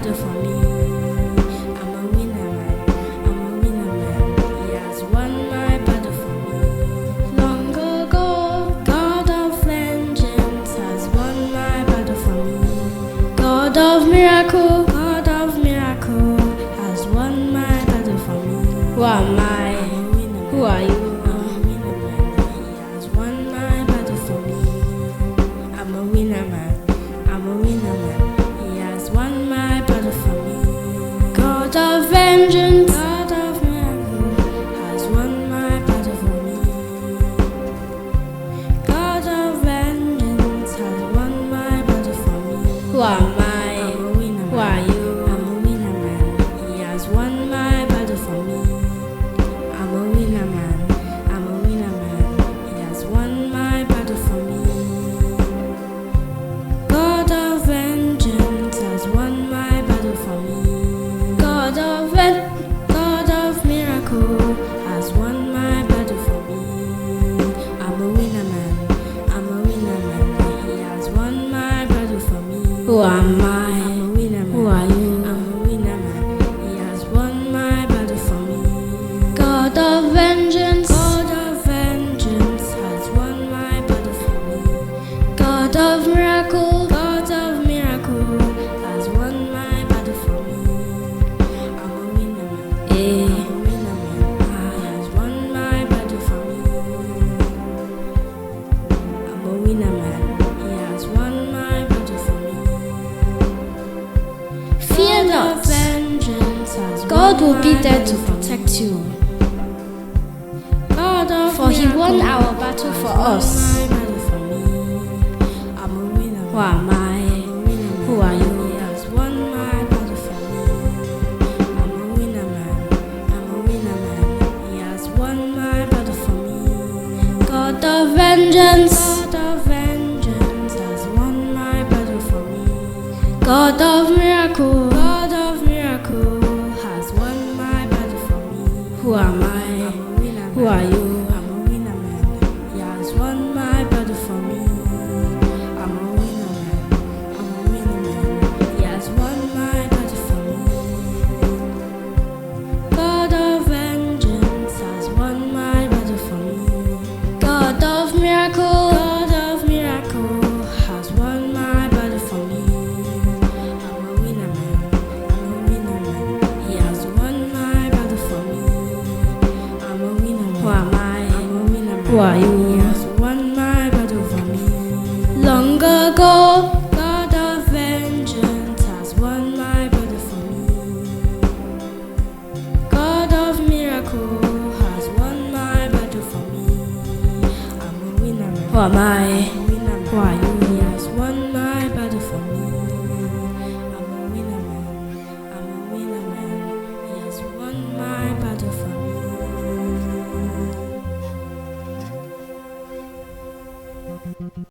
battle for me. I'm a winner man, I'm a winner man. He has won my battle for me. Long ago, God of vengeance has won my battle for me. God of miracle has won my battle for me. Who am I? Who are you? I'm a winner man, I'm a winner man. He has won my battle for me. God of vengeance, God of miracle, has won my battle for me. God of vengeance has won my battle for me. Who am I? I'm a winner man. Who are you? I'm a winner man. He has won my battle for me. I'm a winner man, I'm a winner man. He has won my battle for me. God of miracle has won my battle for me. I'm a winner man, I'm a winner man. He has won my battle for me. Who am I? I'm a winner man. Who are you? I'm a winner man. He has won my battle for me. God of vengeance, has won my battle for me. God of miracle, has won my battle for me. Fear not, God will be there to protect you. For He won our battle for us. Who am I? Who are you? God of vengeance has won my battle for me. God of miracle has won my battle for me. Who am I? Who are you? I'm a winner man. He has won my battle for me. I'm a winner man. I'm a winner man. He has won my battle for me. God of vengeance has won my battle for me. God of miracle has won my battle for me. I'm a winner man, I'm a winner man. He has won my battle for me. I'm a winner man. Who am I? I'm a winner man. Who are you? He has won my battle for me. Long ago, God of vengeance has won my battle for me. God of miracle has won my battle for me. I'm a winner man. Who am I?